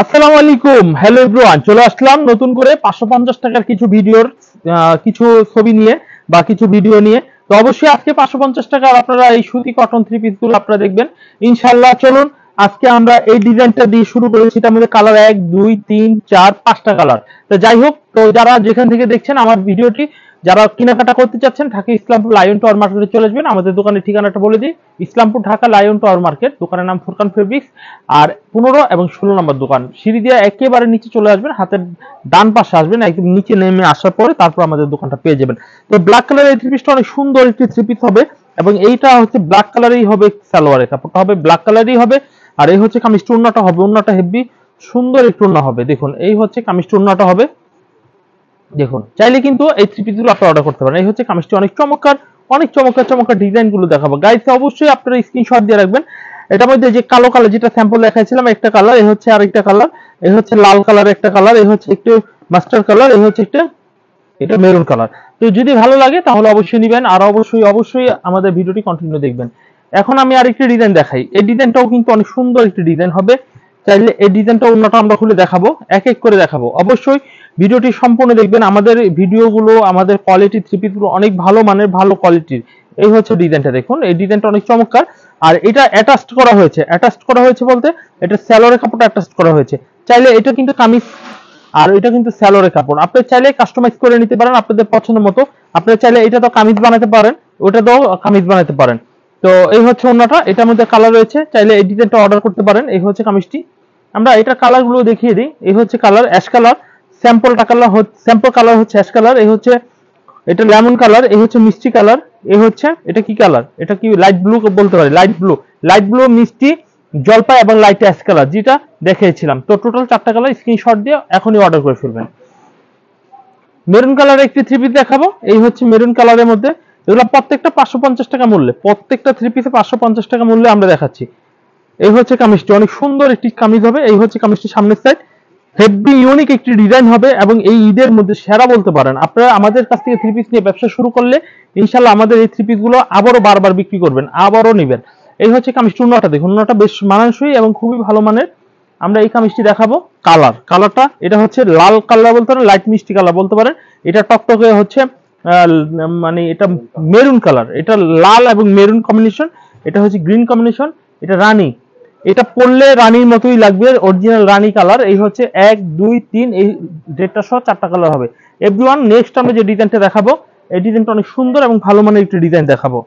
আসসালামু আলাইকুম, hello everyone. চলে আসলাম নতুন করে 550 টাকার কিছু ভিডিওর কিছু ছবি নিয়ে বা কিছু ভিডিও নিয়ে। তো অবশ্যই আজকে 550 টাকার আপনারা এই সুতি কটন থ্রি পিস গুলো আপনারা দেখবেন ইনশাআল্লাহ। চলুন আজকে আমরা এই ডিজাইনটা দিয়ে শুরু করেছি। এটার মধ্যে কালার 1 2 3 4 5টা কালার। তো যাই হোক, তো যারা যেখান থেকে দেখছেন আমার ভিডিওটি, যারা কেনাকাটা করতে চাচ্ছেন ঢাকা ইসলামপুর লায়ন টাওয়ার মার্কেটে চলে আসবেন। আমাদের দোকানের ঠিকানাটা বলে দিই, Islampur Dhaka lion tower market, দোকানের নাম ফুরকান ফেব্রিক্স। আর 15 এবং 16 নম্বর দোকান, সিঁড়ি দিয়ে একেবারে নিচে চলে আসবেন, হাতের ডান পাশে আসবেন, একদম নিচে নেমে আসার পরে তারপর আমাদের দোকানটা পেয়ে যাবেন। তো ব্ল্যাক কালারের এই থ্রি পিসটা অনেক সুন্দর একটি থ্রি পিস হবে, এবং এইটা হচ্ছে ব্ল্যাক কালারই হবে, সালোয়ারের কাপড়টা হবে ব্ল্যাক কালারই হবে। আর এই হচ্ছে কামিজ টুন্নাটা হবে, উন্নাটা হেভি সুন্দর একটু উন্না হবে। দেখুন এই হচ্ছে কামিজ টুন্নাটা হবে। দেখুন চাইলে কিন্তু এই থ্রি পিস গুলো আপনারা অর্ডার করতে পারেন। এই হচ্ছে কামিজটি অনেক চমৎকার, অনেক চমৎকার চমৎকার ডিজাইন গুলো দেখাবো গাইস। অবশ্যই আপনারা স্ক্রিনশট দিয়ে রাখবেন। এটার মধ্যে যে কালো কালার যেটা স্যাম্পল দেখাইছিলাম একটা কালার, এই হচ্ছে আরেকটা কালার, এই হচ্ছে লাল কালার একটা কালার, এই হচ্ছে একটু মাস্টার কালার, এই হচ্ছে একটা এটা মেরুন কালার। তো যদি ভালো লাগে তাহলে অবশ্যই নেবেন, আর অবশ্যই অবশ্যই আমাদের ভিডিওটি কন্টিনিউ দেখবেন। এখন আমি আরেকটি ডিজাইন দেখাই। এই ডিজাইনটাও কিন্তু অনেক সুন্দর একটি ডিজাইন হবে। চাইলে এই ডিজাইনটা অন্যটা আমরা খুলে দেখাবো, এক এক করে দেখাবো। অবশ্যই ভিডিওটি সম্পূর্ণ দেখবেন। আমাদের ভিডিওগুলো, আমাদের কোয়ালিটি থ্রি পিস গুলো অনেক ভালো মানের, ভালো কোয়ালিটির। এই হচ্ছে ডিজাইনটা, দেখুন এই ডিজাইনটা অনেক চমৎকার। আর এটা অ্যাটাচড করা হয়েছে, অ্যাটাচড করা হয়েছে বলতে এটা স্যালোরের কাপড়টা অ্যাটাচড করা হয়েছে। চাইলে এটা কিন্তু কামিজ, আর এটা কিন্তু স্যালোরের কাপড়। আপনি চাইলে কাস্টমাইজ করে নিতে পারেন আপনাদের পছন্দ মতো। আপনি চাইলে এটা তো কামিজ বানাতে পারেন, ওটা তো কামিজ বানাতে পারেন। তো এই হচ্ছে ওন্নাটা, এটার মধ্যে কালার রয়েছে, চাইলে এই ডিজাইনটা অর্ডার করতে পারেন। এই হচ্ছে কামিজটি, আমরা এটার কালার গুলো দেখিয়ে দিই। এই হচ্ছে colour ash colour, sample colour হচ্ছে অ্যাশ কালার, এই হচ্ছে এটা লেমন কালার, এই হচ্ছে মিষ্টি কালার, এই হচ্ছে এটা কি কালার, এটা কি লাইট ব্লু বলতে পারি, লাইট ব্লু, লাইট ব্লু, মিষ্টি জলপাই এবং লাইট অ্যাশ কালার যেটা দেখিয়েছিলাম। তো টোটাল 4টা কালার, স্ক্রিনশট দিয়ে এখনই অর্ডার করে ফেলবেন। মেরুন কালারের একটি থ্রি পিস দেখাবো। এই হচ্ছে মেরুন কালারের মধ্যে, এগুলো প্রত্যেকটা 550 টাকা মূল্যে, প্রত্যেকটা থ্রি পিসে 550 টাকা মূল্যে আমরা দেখাচ্ছি। এই হচ্ছে কামিজটি, অনেক সুন্দর একটি কামিজ হবে। এই হচ্ছে কামিজটির সামনের সাইড, হেভি ইউনিক একটি ডিজাইন হবে, এবং এই ঈদের মধ্যে সেরা বলতে পারেন। আপনারা আমাদের কাছ থেকে থ্রি পিস নিয়ে ব্যবসা শুরু করলে ইনশাল্লাহ আমাদের এই থ্রি পিস গুলো আবারও বারবার বিক্রি করবেন, আবারও নেবেন। এই হচ্ছে কামিজটি, উন্নাটা দেখুন, উন্নাটা বেশ মানানসই এবং খুবই ভালো মানের। আমরা এই কামিজটি দেখাবো। কালারটা এটা হচ্ছে লাল কালার বলতে পারেন, লাইট মিষ্টি কালার বলতে পারেন। এটা টকটকে হচ্ছে মানে এটা মেরুন কালার, এটা লাল এবং মেরুন কম্বিনেশন, এটা হচ্ছে গ্রিন কম্বিনেশন, এটা রানী, এটা পরলে রানীর মতোই লাগবে, অরিজিনাল রানী কালার। এই হচ্ছে 1 2 3, এই ডেটটা সহ 4টা কালার হবে। এভরিওয়ান, নেক্সট আমরা যে ডিজাইনটা দেখাবো, এই ডিজাইনটা অনেক সুন্দর এবং ভালো মানের একটি ডিজাইন দেখাবো।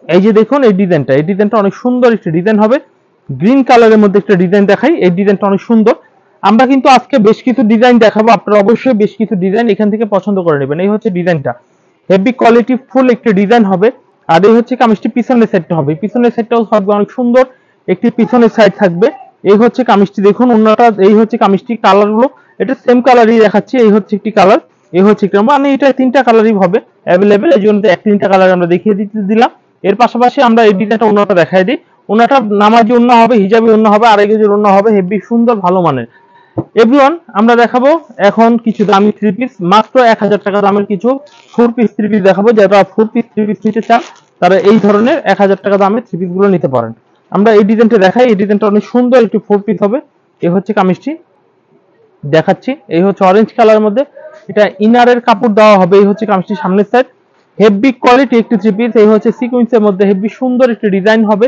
এই যে দেখুন এই ডিজাইনটা অনেক সুন্দর একটি ডিজাইন হবে। গ্রিন কালারের মধ্যে একটা ডিজাইন দেখাই, এই ডিজাইনটা অনেক সুন্দর। আমরা কিন্তু আজকে বেশ কিছু ডিজাইন দেখাবো, আপনারা অবশ্যই বেশ কিছু ডিজাইন এখান থেকে পছন্দ করে নেবেন। এই হচ্ছে ডিজাইনটা, হেভি কোয়ালিটি ফুল একটি ডিজাইন হবে। আর এই হচ্ছে কামিজটি পিছনের সাইডটা হবে, পিছনের সাইডটাও হবে অনেক সুন্দর একটি পিছনের সাইড থাকবে। এই হচ্ছে কামিজটি, দেখুন অন্যটা, এই হচ্ছে কামিজটি, কালার গুলো এটা সেম কালারই দেখাচ্ছি। এই হচ্ছে একটি কালার, এই হচ্ছে একটি, মানে এটা 3টা কালারই হবে অ্যাভেলেবেল, এই জন্য 3টা কালার আমরা দেখিয়ে দিলাম। এর পাশাপাশি আমরা এই ডিজাইনটা অন্যটা দেখাই দিই। ওনাটা নামাজি ওন্না হবে, হিজাবি ওন্না হবে, আড়াই গেজের ওন্না হবে, হেভি সুন্দর ভালো মানের। এভরিওয়ান, আমরা দেখাবো এখন কিছু দামি থ্রি পিস, মাত্র 1000 টাকা দামের কিছু 4 পিস থ্রি পিস দেখাবো। যারা 4 পিস থ্রি পিস নিতে চান তারা এই ধরনের 1000 টাকা দামের থ্রি পিস গুলো নিতে পারেন। আমরা এই ডিজাইনটা দেখাই, এই ডিজাইনটা অনেক সুন্দর একটি 4 পিস হবে। এই হচ্ছে কামিজটি দেখাচ্ছি, এই হচ্ছে অরেঞ্জ কালারের মধ্যে, এটা ইনারের কাপড় দেওয়া হবে। এই হচ্ছে কামিজটি সামনের সাইড, হেভি কোয়ালিটি একটি থ্রি পিস। এই হচ্ছে সিকোয়েন্সের মধ্যে হেভি সুন্দর একটি ডিজাইন হবে।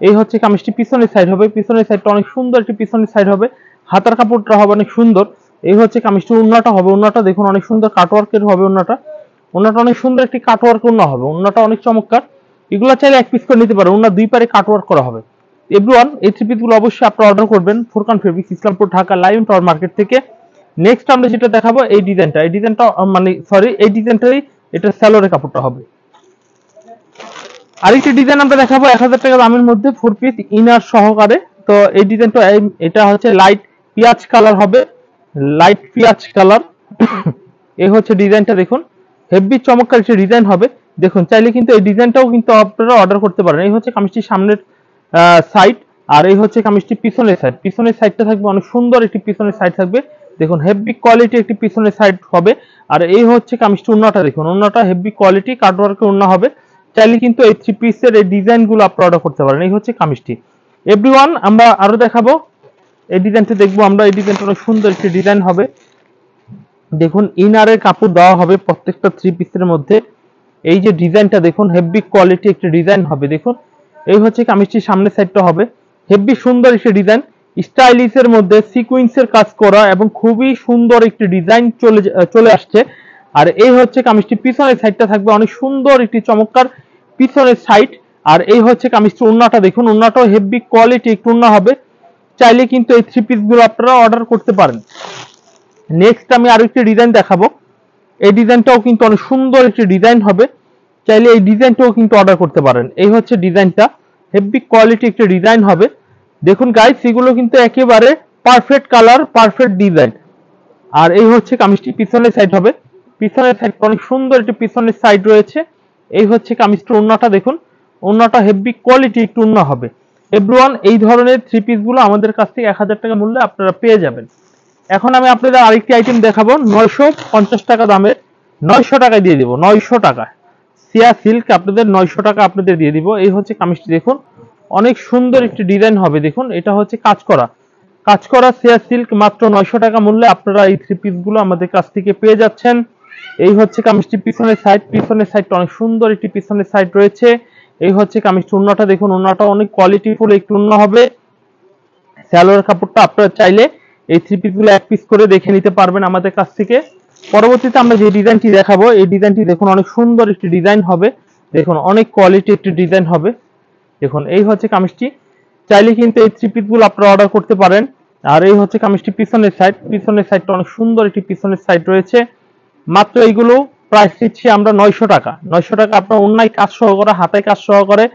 এই হচ্ছে কামিজটি পিছনের সাইড হবে, পিছনের সাইডটা অনেক সুন্দর একটি পিছনের সাইড হবে, হাতার কাপড়টা হবে অনেক সুন্দর। এই হচ্ছে কামিজটি, উন্নাটা হবে, উন্নাটা দেখুন অনেক সুন্দর কাটওয়ার্কের হবে, উন্নাটা অনেক সুন্দর একটি কাটওয়ার্ক উন্না হবে, উন্নাটা অনেক চমৎকার। এগুলো চাইলে এক পিস করে নিতে পারেন, উন্না দুই পারে কাটওয়ার্ক করা হবে। এভরিওয়ান, এই থ্রি পিস গুলো অবশ্যই আপনারা অর্ডার করবেন Furqan fabrics, Islampur Dhaka lion tower market থেকে। নেক্সট আমরা যেটা দেখাবো, এই ডিজাইনটা মানে সরি, এই ডিজাইনটাই এটা স্যালোরের কাপড়টা হবে। আরেকটি ডিজাইন আমরা দেখাবো 1000 টাকা দামের মধ্যে 4 পিস ইনার সহকারে। তো এই ডিজাইনটা, এটা হচ্ছে লাইট পিয়াজ কালার হবে, লাইট পিয়াজ কালার। এই হচ্ছে ডিজাইনটা, দেখুন হেভি চমৎকার একটা ডিজাইন হবে। দেখুন চাইলে কিন্তু এই ডিজাইনটাও কিন্তু আপনারা অর্ডার করতে পারেন। এই হচ্ছে কামিজটির সামনের সাইড, আর এই হচ্ছে কামিজটির পিছনের সাইড, পিছনের সাইডটা থাকবে অনেক সুন্দর একটি পিছনের সাইড থাকবে। দেখুন হেভি কোয়ালিটি একটি পিছনের সাইড হবে। আর এই হচ্ছে কামিজটি, উন্নাটা দেখুন, উন্নাটা হেভি কোয়ালিটি কাটওয়ার্কের উন্না হবে। চাইলে কিন্তু এই থ্রি পিসের এই ডিজাইন গুলো আপনারা অর্ডার করতে পারেন। এই হচ্ছে কামিজটি। এভরিওয়ান, আমরা আরো দেখাবো এই ডিজাইনটা দেখবো আমরা। এই ডিজাইনটা অনেক সুন্দর একটি ডিজাইন হবে। দেখুন ইনারের কাপড় দেওয়া হবে প্রত্যেকটা থ্রি পিসের মধ্যে। এই যে ডিজাইনটা দেখুন, হেভি কোয়ালিটি একটি ডিজাইন হবে। দেখুন এই হচ্ছে কামিজটির সামনের সাইডটা হবে, হেভি সুন্দর একটি ডিজাইন, স্টাইলিশের মধ্যে সিকুয়েন্সের কাজ করা এবং খুবই সুন্দর একটি ডিজাইন চলে আসছে। আর এই হচ্ছে কামিজটির পিছনের সাইডটা থাকবে অনেক সুন্দর একটি চমৎকার পিছনের সাইড। আর এই হচ্ছে কামিজটির ওন্নাটা দেখুন, ওন্নাটাও হেভি কোয়ালিটি একটু ওন্না হবে। চাইলে কিন্তু এই থ্রি পিস গুলো আপনারা অর্ডার করতে পারেন। নেক্সট আমি আরো একটি ডিজাইন দেখাবো। এই ডিজাইনটাও কিন্তু অনেক সুন্দর একটি ডিজাইন হবে। চাইলে এই ডিজাইনটাও কিন্তু অর্ডার করতে পারেন। এই হচ্ছে ডিজাইনটা, হেভি কোয়ালিটি একটি ডিজাইন হবে। দেখুন গাইস, এগুলো কিন্তু একেবারে পারফেক্ট কালার, পারফেক্ট ডিজাইন। আর এই হচ্ছে কামিজটি পিছনের সাইড হবে। পিছনের সাইড অনেক সুন্দর একটি পিছনের সাইড রয়েছে। এই হচ্ছে কামিজটির ওন্নাটা দেখুন, ওন্নাটা হেভি কোয়ালিটি একটু ওন্না হবে। এভরিওয়ান, এই ধরনের থ্রি পিস গুলো আমাদের কাছ থেকে 1000 টাকা মূল্যে আপনারা পেয়ে যাবেন। এখন আমি আপনাদের আরেকটি আইটেম দেখাবো 950 টাকা দামের, 900 টাকায় দিয়ে দিব। 900 টাকা সিয়া সিল্ক আপনাদের 900 টাকা আপনাদের দিয়ে দিব। এই হচ্ছে কামিজটি দেখুন, অনেক সুন্দর একটি ডিজাইন হবে। দেখুন এটা হচ্ছে কাজ করা সিয়া সিল্ক, মাত্র 900 টাকা মূল্যে আপনারা এই থ্রি পিস গুলো আমাদের কাছ থেকে পেয়ে যাচ্ছেন। এই হচ্ছে কামিজটি পিছনের সাইড, পিছনের সাইডটা অনেক সুন্দর একটি পিছনের সাইড রয়েছে। এই হচ্ছে কামিজটি ওন্নাটা দেখুন, ওন্নাটা অনেক কোয়ালিটিফুল একটু ওন্না হবে। সালোয়ার কাপড়টা আপনারা চাইলে এই থ্রি পিস গুলো এক পিস করে দেখে নিতে পারবেন আমাদের কাছ থেকে। পরবর্তীতে আমরা যে ডিজাইনটি দেখাবো, এই ডিজাইনটি দেখুন অনেক সুন্দর একটি ডিজাইন হবে। দেখুন অনেক কোয়ালিটি একটি ডিজাইন হবে। দেখুন এই হচ্ছে কামিজটি, চাইলে কিন্তু এই থ্রি পিস গুলো আপনারা অর্ডার করতে পারেন। আর এই হচ্ছে কামিজটি পিছনের সাইড, পিছনের সাইডটা অনেক সুন্দর একটি পিছনের সাইড রয়েছে। মাত্র এইগুলো প্রাইস দিচ্ছি আমরা 900 টাকা। 900 টাকা আপনার অন্যায় কাজ সহকারে, হাতে কাজ সহকারে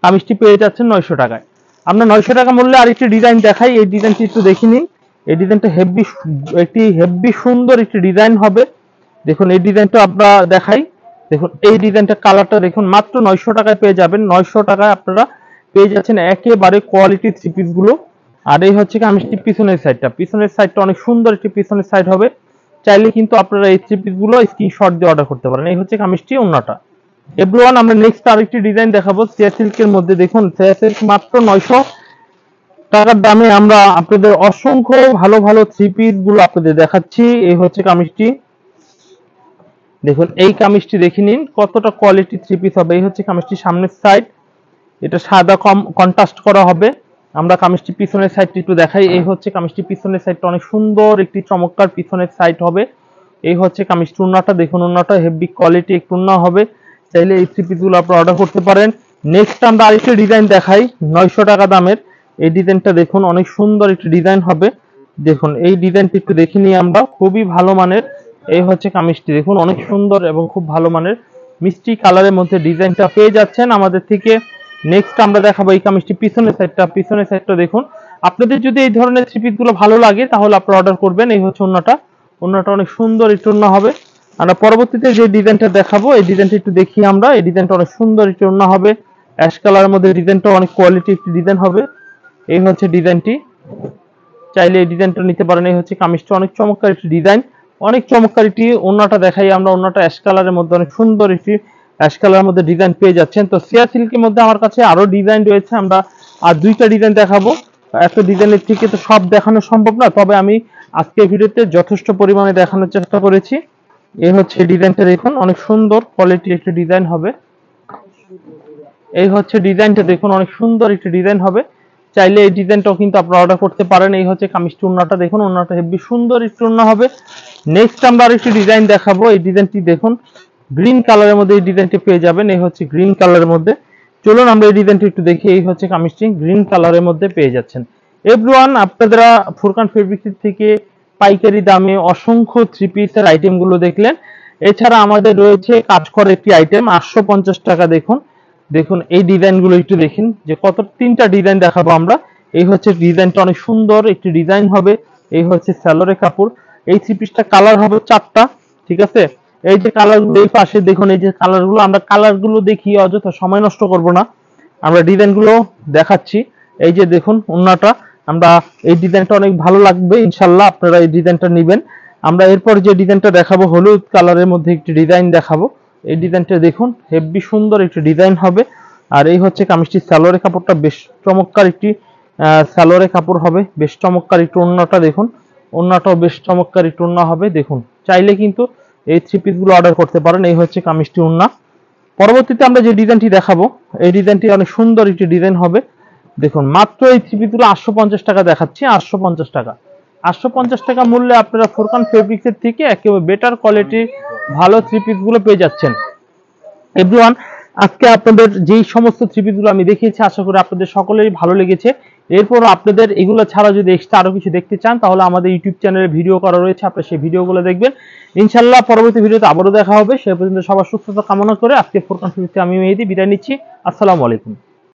কামিজটি পেয়ে যাচ্ছেন 900 টাকায়। আমরা 900 টাকা মূল্যে আরেকটি ডিজাইন দেখাই। এই ডিজাইনটি একটু দেখে নিন। এই ডিজাইনটা হেভি সুন্দর একটি ডিজাইন হবে। দেখুন এই ডিজাইনটা আমরা দেখাই। দেখুন এই ডিজাইনটা, কালারটা দেখুন, মাত্র 900 টাকায় পেয়ে যাবেন। 900 টাকায় আপনারা পেয়ে যাচ্ছেন একেবারে কোয়ালিটি থ্রি পিস গুলো। আর এই হচ্ছে কামিজটি পিছনের সাইডটা, পিছনের সাইডটা অনেক সুন্দর একটি পিছনের সাইড হবে। চাইলে কিন্তু আপনারা এই থ্রি পিস গুলো স্ক্রিনশট দিয়ে অর্ডার করতে পারেন। এই হচ্ছে কামিজটি ওন্নাটা। এভরিওয়ান, আমরা নেক্সট আরেকটি ডিজাইন দেখাবো সিয়া সিল্কের মধ্যে। দেখুন সিয়া সিল্ক মাত্র 900 টাকার দামে আমরা আপনাদের অসংখ্য ভালো ভালো থ্রি পিস গুলো আপনাদের দেখাচ্ছি। এই হচ্ছে কামিজটি দেখুন, এই কামিজটি দেখে নিন কতটা কোয়ালিটি থ্রি পিস হবে। এই হচ্ছে কামিজটি সামনের সাইড, এটা সাদা কন্ট্রাস্ট করা হবে। আমরা কামিজটি পিছনের সাইডটি একটু দেখাই। এই হচ্ছে কামিজটি পিছনের সাইডটা অনেক সুন্দর একটি চমৎকার পিছনের সাইড হবে। এই হচ্ছে কামিজটি ওন্নাটা দেখুন, ওন্নাটা হেভি কোয়ালিটি একটু ওন্না হবে। চাইলে এই থ্রি পিস গুলো আপনারা অর্ডার করতে পারেন। নেক্সট আমরা আরেকটি ডিজাইন দেখাই 900 টাকা দামের। এই ডিজাইনটা দেখুন অনেক সুন্দর একটি ডিজাইন হবে। দেখুন এই ডিজাইনটি একটু দেখে নিই আমরা, খুবই ভালো মানের। এই হচ্ছে কামিজটি দেখুন, অনেক সুন্দর এবং খুব ভালো মানের মিষ্টি কালারের মধ্যে ডিজাইনটা পেয়ে যাচ্ছেন আমাদের থেকে। নেক্সট আমরা দেখাবো এই কামিজটি পিছনের সাইডটা। পিছনের সাইডটা দেখুন, আপনাদের যদি এই ধরনের থ্রি পিস গুলো ভালো লাগে তাহলে আপনারা অর্ডার করবেন। এই হচ্ছে ওন্নাটা, ওন্নাটা অনেক সুন্দর একটু ওন্না হবে। আমরা পরবর্তীতে যে ডিজাইনটা দেখাবো, এই ডিজাইনটা একটু দেখি আমরা। এই ডিজাইনটা অনেক সুন্দর একটু ওন্না হবে, অ্যাশ কালারের মধ্যে ডিজাইনটা অনেক কোয়ালিটি একটি ডিজাইন হবে। এই হচ্ছে ডিজাইনটি, চাইলে এই ডিজাইনটা নিতে পারেন। এই হচ্ছে কামিজটা, অনেক চমৎকার একটি ডিজাইন, অনেক চমৎকার একটি ওন্নাটা দেখাই আমরা। ওন্নাটা অ্যাশ কালারের মধ্যে অনেক সুন্দর একটি অ্যাশ কালারের মধ্যে ডিজাইন পেয়ে যাচ্ছেন। তো সিয়া সিল্কের মধ্যে আমার কাছে আরো ডিজাইন রয়েছে, আমরা আর দুইটা ডিজাইন দেখাবো। এত ডিজাইনের থেকে তো সব দেখানো সম্ভব না, তবে আমি আজকে ভিডিওতে যথেষ্ট পরিমাণে দেখানোর চেষ্টা করেছি। এই হচ্ছে ডিজাইনটা দেখুন, অনেক সুন্দর কোয়ালিটি একটি ডিজাইন হবে। এই হচ্ছে ডিজাইনটা দেখুন, অনেক সুন্দর একটি ডিজাইন হবে। চাইলে এই ডিজাইনটাও কিন্তু আপনারা অর্ডার করতে পারেন। এই হচ্ছে কামিজটি ওন্নাটা দেখুন, ওন্নাটা হেভি সুন্দর একটি ওন্না হবে। নেক্সট আমরা আরেকটি ডিজাইন দেখাবো। এই ডিজাইনটি দেখুন, গ্রিন কালারের মধ্যে এই ডিজাইনটি পেয়ে যাবেন। এই হচ্ছে গ্রিন কালারের মধ্যে। চলুন আমরা এই ডিজাইনটি একটু দেখি। এই হচ্ছে কামিজটি গ্রিন কালারের মধ্যে পেয়ে যাচ্ছেন। এভরিওয়ান, আপনারা ফুরকান ফেব্রিক্স থেকে পাইকারি দামে অসংখ্য থ্রি পিসের আইটেম গুলো দেখলেন। এছাড়া আমাদের রয়েছে কাজ করা একটি আইটেম 850 টাকা। দেখুন দেখুন এই ডিজাইন গুলো একটু দেখেন, যে কত তিনটা ডিজাইন দেখাবো আমরা। এই হচ্ছে ডিজাইনটা, অনেক সুন্দর একটি ডিজাইন হবে। এই হচ্ছে সালোয়ারের কাপড়। এই থ্রি পিসটা কালার হবে 4টা, ঠিক আছে। এই যে কালার গুলো এই পাশে দেখুন, এই যে কালার গুলো, আমরা কালার গুলো দেখি, অযথা সময় নষ্ট করব না, আমরা ডিজাইন গুলো দেখাচ্ছি। এই যে দেখুন ওন্নাটা, আমরা এই ডিজাইনটা অনেক ভালো লাগবে ইনশাল্লাহ, আপনারা এই ডিজাইনটা নেবেন। আমরা এরপর যে ডিজাইনটা দেখাবো হলুদ কালারের মধ্যে একটি ডিজাইন দেখাবো। এই ডিজাইনটা দেখুন, হেভি সুন্দর একটি ডিজাইন হবে। আর এই হচ্ছে কামিজটি সালোয়ারের কাপড়টা বেশ চমৎকার একটি সালোয়ারের কাপড় হবে, বেশ চমৎকার একটু ওড়নাটা দেখুন, ওড়নাটাও বেশ চমৎকার একটু ওড়না হবে দেখুন। চাইলে কিন্তু এই থ্রি পিস গুলো অর্ডার করতে পারেন। এই হচ্ছে কামিজটি ওড়না। পরবর্তীতে আমরা যে ডিজাইনটি দেখাবো, এই ডিজাইনটি অনেক সুন্দর একটি ডিজাইন হবে দেখুন। মাত্র এই থ্রি পিস গুলো 850 টাকা দেখাচ্ছি, 850 টাকা। 850 টাকা মূল্যে আপনারা ফুরকান ফেব্রিক্স এর থেকে একেবারে বেটার কোয়ালিটির ভালো থ্রি পিস গুলো পেয়ে যাচ্ছেন। এভরিওয়ান, আজকে আপনাদের যেই সমস্ত থ্রি পিস গুলো আমি দেখিয়েছি আশা করি আপনাদের সকলেরই ভালো লেগেছে। এরপর আপনাদের এগুলো ছাড়া যদি এক্সট্রা আরো কিছু দেখতে চান তাহলে আমাদের ইউটিউব চ্যানেলে ভিডিও করা রয়েছে, আপনারা সেই ভিডিওগুলো দেখবেন। ইনশাআল্লাহ পরবর্তী ভিডিওতে আবারও দেখা হবে। সে পর্যন্ত সবার সুস্থতা কামনা করে আজকে ফুরকান ফেব্রিক্স আমি মেহেদী বিদায় নিচ্ছি। আসসালামু আলাইকুম।